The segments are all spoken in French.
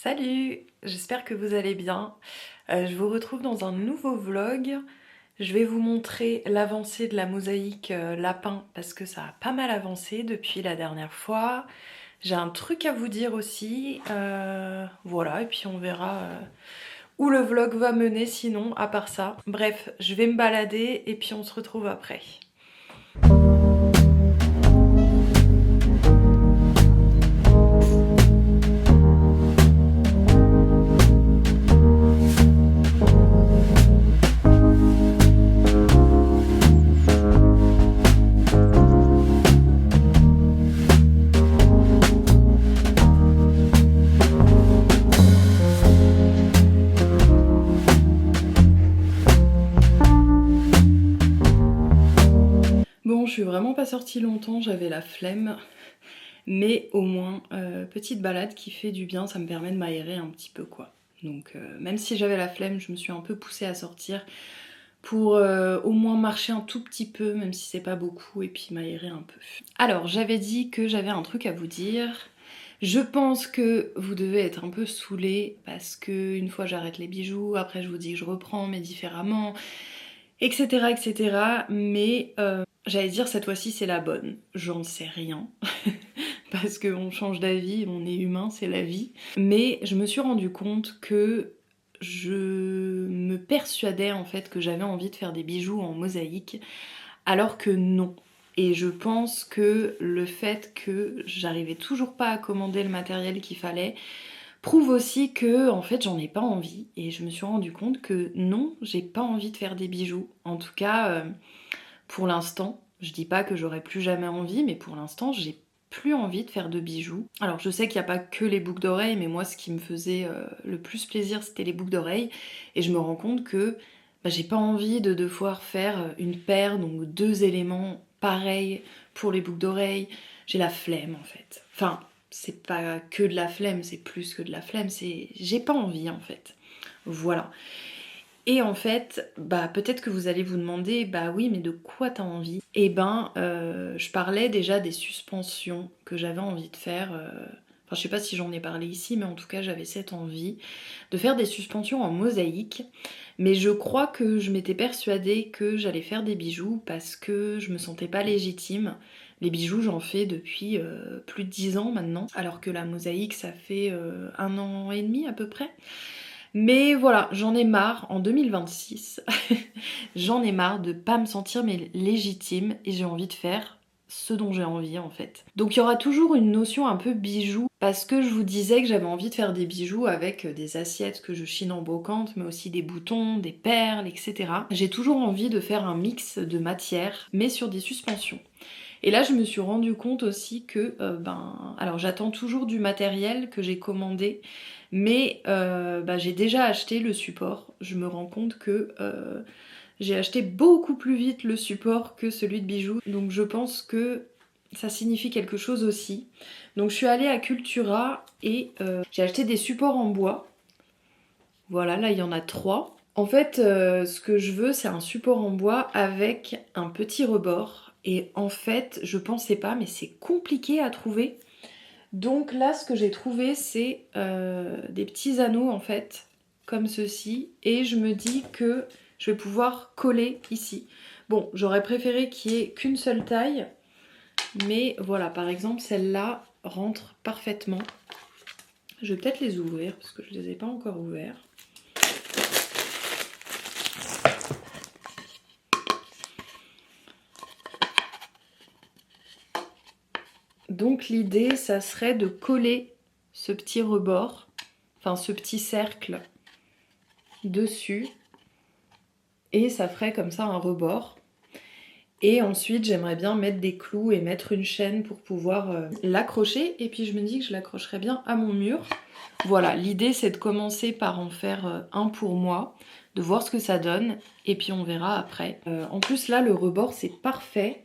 Salut, j'espère que vous allez bien. Je vous retrouve dans un nouveau vlog. Je vais vous montrer l'avancée de la mosaïque lapin parce que ça a pas mal avancé depuis la dernière fois. J'ai un truc à vous dire aussi. Voilà, et puis on verra où le vlog va mener sinon, à part ça. Bref, je vais me balader et puis on se retrouve après. Bon, je suis vraiment pas sortie longtemps, j'avais la flemme. Mais au moins, petite balade qui fait du bien, ça me permet de m'aérer un petit peu quoi. Donc même si j'avais la flemme, je me suis un peu poussée à sortir pour au moins marcher un tout petit peu, même si c'est pas beaucoup, et puis m'aérer un peu. Alors j'avais dit que j'avais un truc à vous dire. Je pense que vous devez être un peu saoulés parce que une fois j'arrête les bijoux, après je vous dis que je reprends mais différemment, etc. etc. Mais j'allais dire cette fois-ci c'est la bonne. J'en sais rien. Parce qu'on change d'avis, on est humain, c'est la vie. Mais je me suis rendu compte que je me persuadais en fait que j'avais envie de faire des bijoux en mosaïque, alors que non. Et je pense que le fait que j'arrivais toujours pas à commander le matériel qu'il fallait prouve aussi que en fait j'en ai pas envie. Et je me suis rendu compte que non, j'ai pas envie de faire des bijoux. En tout cas, pour l'instant, je dis pas que j'aurai plus jamais envie, mais pour l'instant j'ai plus envie de faire de bijoux. Alors je sais qu'il n'y a pas que les boucles d'oreilles, mais moi ce qui me faisait le plus plaisir c'était les boucles d'oreilles. Et je me rends compte que j'ai pas envie de devoir faire une paire, donc deux éléments pareils pour les boucles d'oreilles. J'ai la flemme en fait. Enfin, c'est pas que de la flemme, c'est plus que de la flemme, c'est j'ai pas envie en fait. Voilà. Et en fait, peut-être que vous allez vous demander, bah oui, mais de quoi t'as envie? Et je parlais déjà des suspensions que j'avais envie de faire. Enfin, je sais pas si j'en ai parlé ici, mais en tout cas, j'avais cette envie de faire des suspensions en mosaïque. Mais je crois que je m'étais persuadée que j'allais faire des bijoux parce que je me sentais pas légitime. Les bijoux, j'en fais depuis plus de 10 ans maintenant, alors que la mosaïque, ça fait 1 an et demi à peu près. Mais voilà, j'en ai marre en 2026. J'en ai marre de pas me sentir mais légitime et j'ai envie de faire ce dont j'ai envie en fait. Donc il y aura toujours une notion un peu bijou parce que je vous disais que j'avais envie de faire des bijoux avec des assiettes que je chine en brocante mais aussi des boutons, des perles, etc. J'ai toujours envie de faire un mix de matières mais sur des suspensions. Et là je me suis rendu compte aussi que alors j'attends toujours du matériel que j'ai commandé, mais j'ai déjà acheté le support. Je me rends compte que j'ai acheté beaucoup plus vite le support que celui de bijoux, donc je pense que ça signifie quelque chose aussi. Donc je suis allée à Cultura et j'ai acheté des supports en bois. Voilà, là il y en a 3. En fait, ce que je veux, c'est un support en bois avec un petit rebord. Et en fait, je pensais pas, mais c'est compliqué à trouver. Donc là, ce que j'ai trouvé, c'est des petits anneaux, en fait, comme ceci. Et je me dis que je vais pouvoir coller ici. Bon, j'aurais préféré qu'il y ait qu'une seule taille. Mais voilà, par exemple, celle-là rentre parfaitement. Je vais peut-être les ouvrir, parce que je ne les ai pas encore ouverts. Donc l'idée, ça serait de coller ce petit rebord, enfin ce petit cercle dessus, et ça ferait comme ça un rebord. Et ensuite, j'aimerais bien mettre des clous et mettre une chaîne pour pouvoir l'accrocher. Et puis je me dis que je l'accrocherai bien à mon mur. Voilà, l'idée c'est de commencer par en faire un pour moi, de voir ce que ça donne, et puis on verra après. En plus là, le rebord c'est parfait.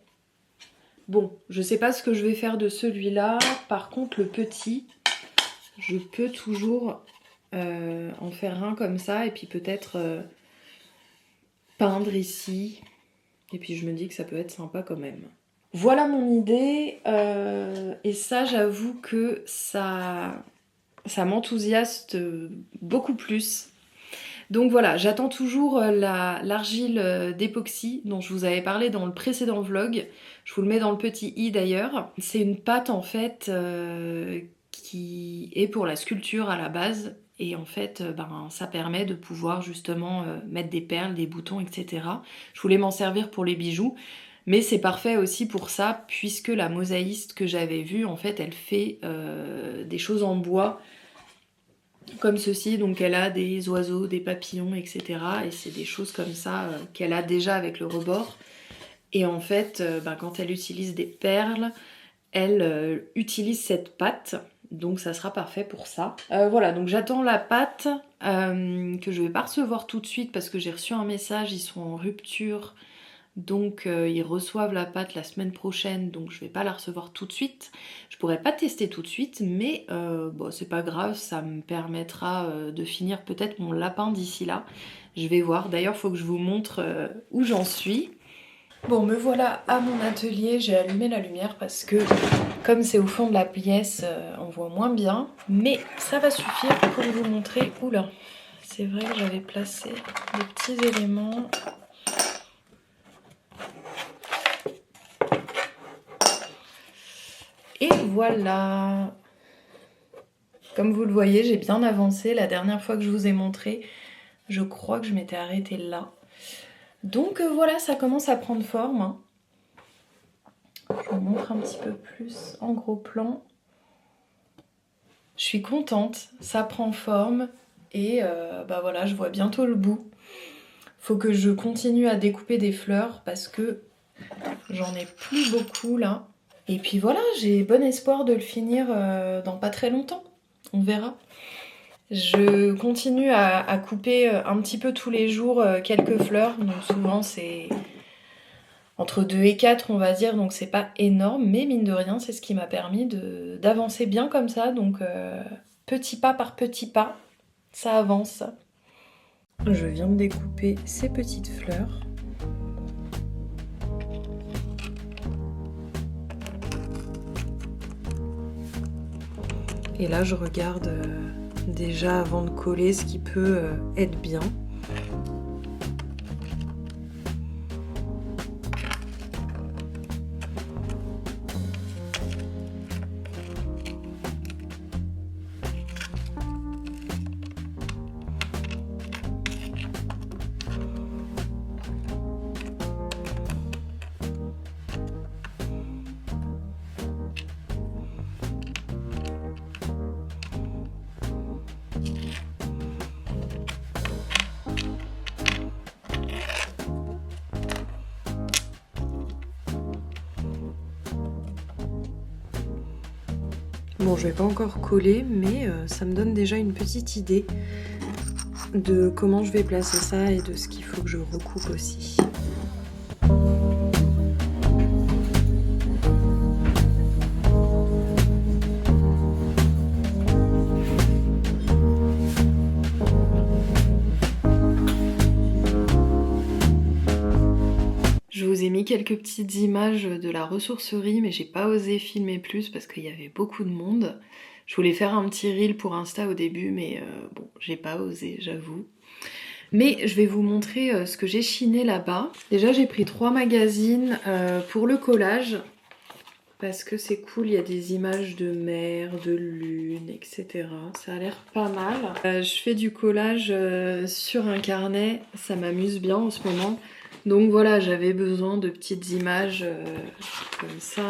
Bon, je sais pas ce que je vais faire de celui-là. Par contre, le petit, je peux toujours en faire un comme ça et puis peut-être peindre ici. Et puis je me dis que ça peut être sympa quand même. Voilà mon idée. Et ça, j'avoue que ça ça m'enthousiaste beaucoup plus. Donc voilà, j'attends toujours l'argile d'époxy dont je vous avais parlé dans le précédent vlog. Je vous le mets dans le petit i d'ailleurs. C'est une pâte en fait qui est pour la sculpture à la base. Et en fait, ça permet de pouvoir justement mettre des perles, des boutons, etc. Je voulais m'en servir pour les bijoux. Mais c'est parfait aussi pour ça, puisque la mosaïste que j'avais vue, en fait, elle fait des choses en bois comme ceci, donc elle a des oiseaux, des papillons, etc. Et c'est des choses comme ça qu'elle a déjà avec le rebord. Et en fait, quand elle utilise des perles, elle utilise cette pâte, donc ça sera parfait pour ça. Voilà, donc j'attends la pâte que je vais pas recevoir tout de suite parce que j'ai reçu un message, ils sont en rupture. Donc ils reçoivent la pâte la semaine prochaine, donc je vais pas la recevoir tout de suite. Je pourrais pas tester tout de suite, mais bon, c'est pas grave, ça me permettra de finir peut-être mon lapin d'ici là. Je vais voir, d'ailleurs faut que je vous montre où j'en suis. Bon, me voilà à mon atelier, j'ai allumé la lumière parce que comme c'est au fond de la pièce, on voit moins bien, mais ça va suffire pour vous montrer. Oula, c'est vrai que j'avais placé des petits éléments. Et voilà. Comme vous le voyez, j'ai bien avancé. La dernière fois que je vous ai montré, je crois que je m'étais arrêtée là. Donc voilà, ça commence à prendre forme, hein. Je vous montre un petit peu plus en gros plan. Je suis contente, ça prend forme et voilà, je vois bientôt le bout. Faut que je continue à découper des fleurs parce que j'en ai plus beaucoup là. Et puis voilà, j'ai bon espoir de le finir dans pas très longtemps. On verra. Je continue à couper un petit peu tous les jours quelques fleurs. Donc souvent c'est entre 2 et 4 on va dire. Donc c'est pas énorme. Mais mine de rien c'est ce qui m'a permis d'avancer bien comme ça. Donc petit pas par petit pas, ça avance. Je viens de découper ces petites fleurs. Et là, je regarde déjà avant de coller ce qui peut être bien. Bon, je vais pas encore coller, mais ça me donne déjà une petite idée de comment je vais placer ça et de ce qu'il faut que je recoupe aussi. Je vous ai mis quelques petites images de la ressourcerie, mais j'ai pas osé filmer plus parce qu'il y avait beaucoup de monde. Je voulais faire un petit reel pour Insta au début, mais bon, j'ai pas osé, j'avoue. Mais je vais vous montrer ce que j'ai chiné là-bas. Déjà, j'ai pris 3 magazines pour le collage. Parce que c'est cool, il y a des images de mer, de lune, etc. Ça a l'air pas mal. Je fais du collage sur un carnet, ça m'amuse bien en ce moment. Donc voilà, j'avais besoin de petites images comme ça.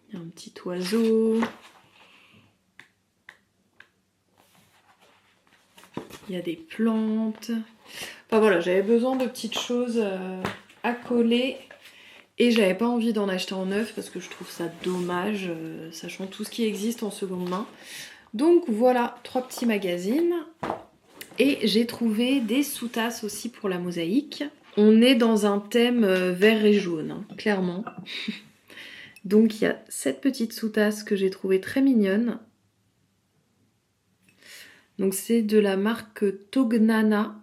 Il y a un petit oiseau. Il y a des plantes. Enfin voilà, j'avais besoin de petites choses à coller. Et j'avais pas envie d'en acheter en neuf parce que je trouve ça dommage, sachant tout ce qui existe en seconde main. Donc voilà, 3 petits magazines. Et j'ai trouvé des sous-tasses aussi pour la mosaïque. On est dans un thème vert et jaune, hein, clairement. Donc il y a cette petite sous-tasse que j'ai trouvée très mignonne. Donc c'est de la marque Tognana.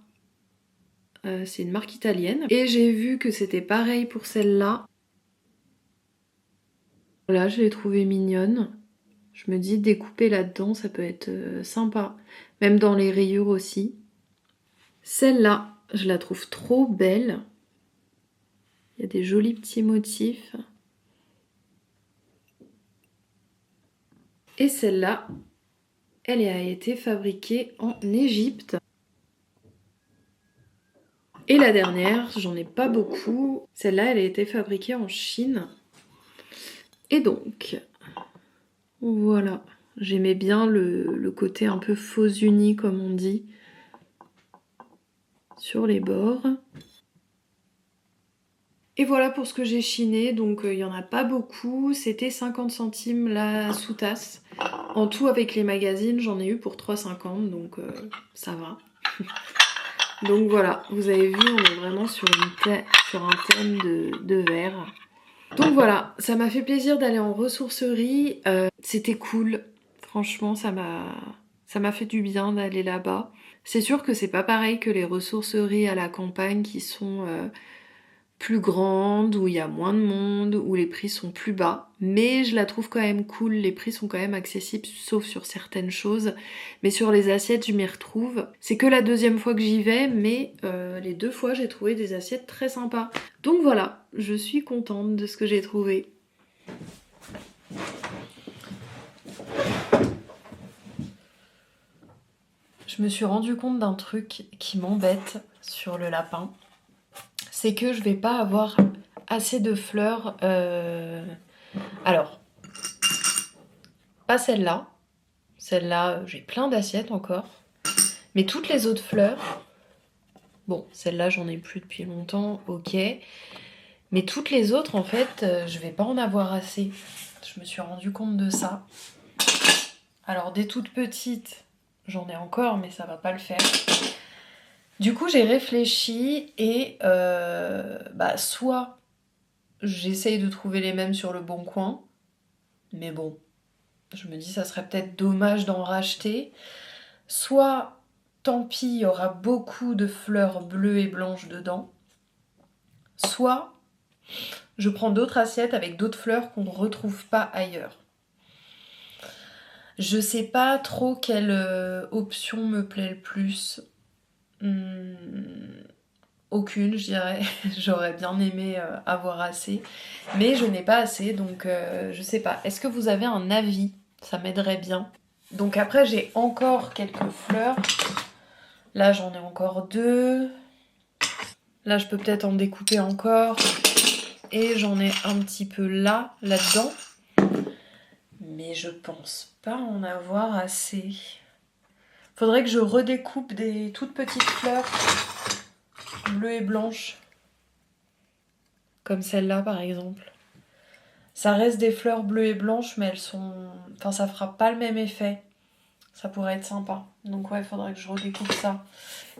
C'est une marque italienne. Et j'ai vu que c'était pareil pour celle-là. Voilà, je l'ai trouvée mignonne. Je me dis découper là-dedans, ça peut être sympa. Même dans les rayures aussi. Celle-là, je la trouve trop belle. Il y a des jolis petits motifs. Et celle-là, elle a été fabriquée en Égypte. Et la dernière, j'en ai pas beaucoup. Celle-là, elle a été fabriquée en Chine. Et donc, voilà. J'aimais bien le côté un peu faux uni, comme on dit, sur les bords. Et voilà pour ce que j'ai chiné. Donc, il n'y en a pas beaucoup. C'était 50 centimes la sous-tasse. En tout, avec les magazines, j'en ai eu pour 3,50. Donc, ça va. Donc voilà, vous avez vu, on est vraiment sur un thème de verre. Donc voilà, ça m'a fait plaisir d'aller en ressourcerie. C'était cool. Franchement, ça m'a fait du bien d'aller là-bas. C'est sûr que c'est pas pareil que les ressourceries à la campagne qui sont plus grandes, où il y a moins de monde, où les prix sont plus bas. Mais je la trouve quand même cool, les prix sont quand même accessibles, sauf sur certaines choses. Mais sur les assiettes, je m'y retrouve. C'est que la deuxième fois que j'y vais, mais les 2 fois, j'ai trouvé des assiettes très sympas. Donc voilà, je suis contente de ce que j'ai trouvé. Je me suis rendu compte d'un truc qui m'embête sur le lapin. C'est que je vais pas avoir assez de fleurs. Alors, pas celle-là. Celle-là, j'ai plein d'assiettes encore. Mais toutes les autres fleurs, bon, celle-là, j'en ai plus depuis longtemps, ok. Mais toutes les autres, en fait, je vais pas en avoir assez. Je me suis rendu compte de ça. Alors, des toutes petites, j'en ai encore, mais ça va pas le faire. Du coup, j'ai réfléchi et soit j'essaye de trouver les mêmes sur le Bon Coin, mais bon, je me dis ça serait peut-être dommage d'en racheter. Soit, tant pis, il y aura beaucoup de fleurs bleues et blanches dedans. Soit, je prends d'autres assiettes avec d'autres fleurs qu'on ne retrouve pas ailleurs. Je sais pas trop quelle option me plaît le plus. Aucune, je dirais. J'aurais bien aimé avoir assez. Mais je n'ai pas assez, donc je sais pas. Est-ce que vous avez un avis? Ça m'aiderait bien. Donc après, j'ai encore quelques fleurs. Là, j'en ai encore 2. Là, je peux peut-être en découper encore. Et j'en ai un petit peu là-dedans. Mais je pense pas en avoir assez. Faudrait que je redécoupe des toutes petites fleurs bleues et blanches. Comme celle-là, par exemple. Ça reste des fleurs bleues et blanches, mais elles sont... Enfin, ça fera pas le même effet. Ça pourrait être sympa. Donc ouais, il faudrait que je redécoupe ça.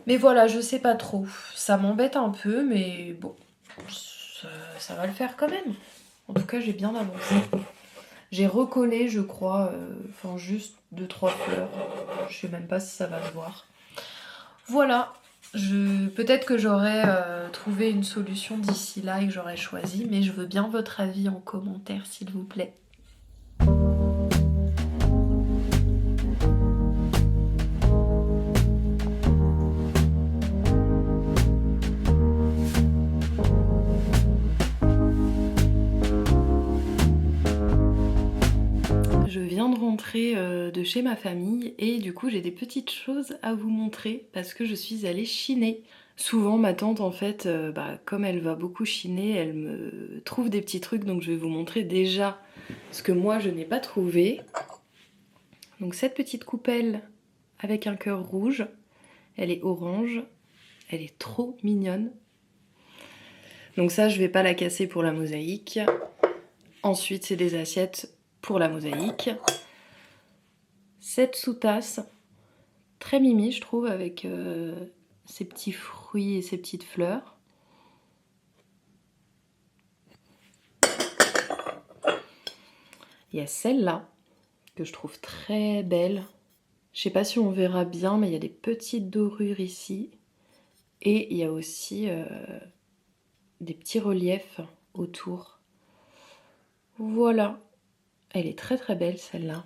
Mais voilà, je sais pas trop. Ça m'embête un peu, mais bon, ça va le faire quand même. En tout cas, j'ai bien avancé. J'ai recollé, je crois, juste 2-3 fleurs. Je sais même pas si ça va se voir. Voilà. Peut-être que j'aurais trouvé une solution d'ici là et que j'aurais choisi, mais je veux bien votre avis en commentaire, s'il vous plaît. Je viens de rentrer de chez ma famille et du coup j'ai des petites choses à vous montrer parce que je suis allée chiner. Souvent ma tante en fait, comme elle va beaucoup chiner, elle me trouve des petits trucs, donc je vais vous montrer déjà ce que moi je n'ai pas trouvé. Donc cette petite coupelle avec un cœur rouge, elle est orange, elle est trop mignonne. Donc ça je vais pas la casser pour la mosaïque. Ensuite c'est des assiettes pour la mosaïque. Cette sous-tasse, très mimi je trouve, avec ses petits fruits et ses petites fleurs. Il y a celle-là, que je trouve très belle. Je sais pas si on verra bien, mais il y a des petites dorures ici. Et il y a aussi des petits reliefs autour. Voilà. Elle est très très belle celle-là.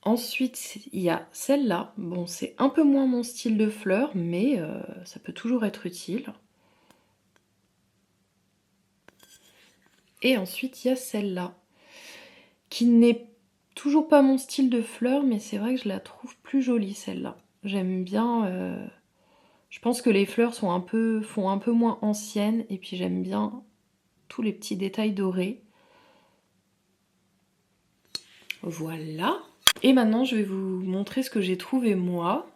Ensuite, il y a celle-là. Bon, c'est un peu moins mon style de fleurs, mais ça peut toujours être utile. Et ensuite, il y a celle-là, qui n'est toujours pas mon style de fleurs, mais c'est vrai que je la trouve plus jolie, celle-là. J'aime bien... Je pense que les fleurs font un peu moins anciennes, et puis j'aime bien tous les petits détails dorés. Voilà. Et maintenant, je vais vous montrer ce que j'ai trouvé moi.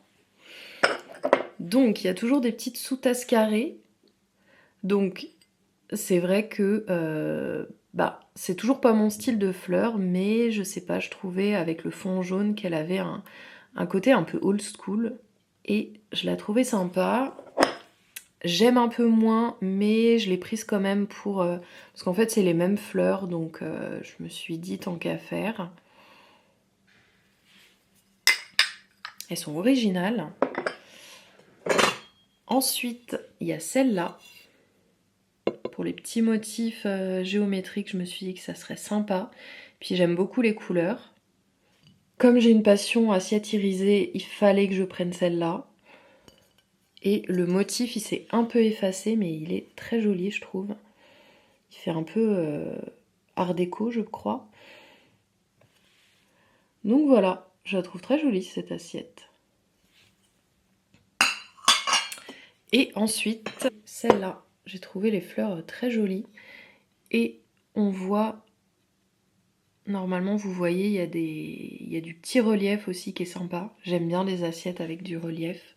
Donc, il y a toujours des petites sous-tasses carrées. Donc, c'est vrai que c'est toujours pas mon style de fleurs, mais je sais pas, je trouvais avec le fond jaune qu'elle avait un côté un peu old school. Et je la trouvais sympa. J'aime un peu moins, mais je l'ai prise quand même pour... parce qu'en fait, c'est les mêmes fleurs, donc je me suis dit tant qu'à faire. Elles sont originales. Ensuite, il y a celle-là. Pour les petits motifs géométriques, je me suis dit que ça serait sympa. Puis j'aime beaucoup les couleurs. Comme j'ai une passion assiette irisée, il fallait que je prenne celle-là. Et le motif, il s'est un peu effacé, mais il est très joli, je trouve. Il fait un peu art déco, je crois. Donc voilà, je la trouve très jolie, cette assiette. Et ensuite, celle-là, j'ai trouvé les fleurs très jolies. Et on voit, normalement vous voyez, il y a du petit relief aussi qui est sympa. J'aime bien les assiettes avec du relief.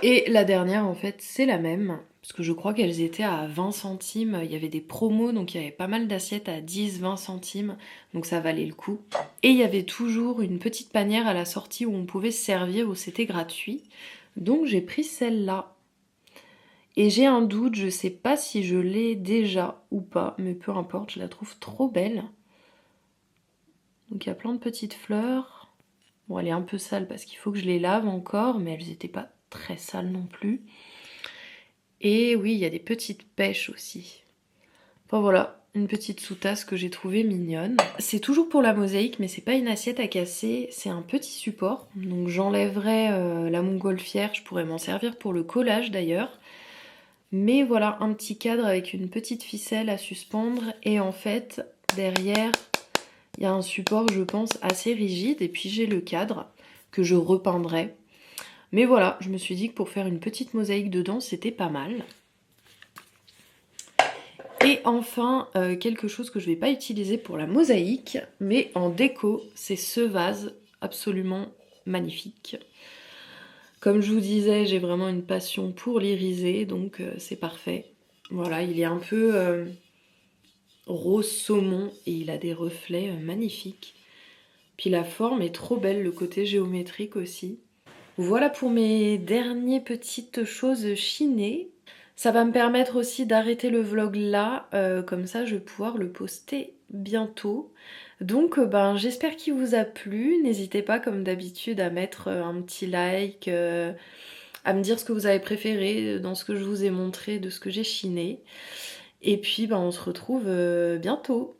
Et la dernière en fait c'est la même, parce que je crois qu'elles étaient à 20 centimes. Il y avait des promos, donc il y avait pas mal d'assiettes à 10-20 centimes, donc ça valait le coup. Et il y avait toujours une petite panière à la sortie où on pouvait se servir, où c'était gratuit. Donc j'ai pris celle-là. Et j'ai un doute, je sais pas si je l'ai déjà ou pas, mais peu importe, je la trouve trop belle. Donc il y a plein de petites fleurs. Bon, elle est un peu sale parce qu'il faut que je les lave encore, mais elles n'étaient pas très sales non plus. Et oui, il y a des petites pêches aussi. Enfin voilà, une petite sous-tasse que j'ai trouvée mignonne. C'est toujours pour la mosaïque, mais c'est pas une assiette à casser, c'est un petit support. Donc j'enlèverai la montgolfière, je pourrais m'en servir pour le collage d'ailleurs. Mais voilà, un petit cadre avec une petite ficelle à suspendre. Et en fait, derrière, il y a un support, je pense, assez rigide. Et puis j'ai le cadre que je repeindrai. Mais voilà, je me suis dit que pour faire une petite mosaïque dedans, c'était pas mal. Et enfin, quelque chose que je ne vais pas utiliser pour la mosaïque, mais en déco, c'est ce vase absolument magnifique. Comme je vous disais, j'ai vraiment une passion pour l'irisé, donc c'est parfait. Voilà, il est un peu rose saumon et il a des reflets magnifiques. Puis la forme est trop belle, le côté géométrique aussi. Voilà pour mes dernières petites choses chinées. Ça va me permettre aussi d'arrêter le vlog là, comme ça je vais pouvoir le poster bientôt. Donc j'espère qu'il vous a plu. N'hésitez pas comme d'habitude à mettre un petit like, à me dire ce que vous avez préféré dans ce que je vous ai montré, de ce que j'ai chiné. Et puis on se retrouve bientôt.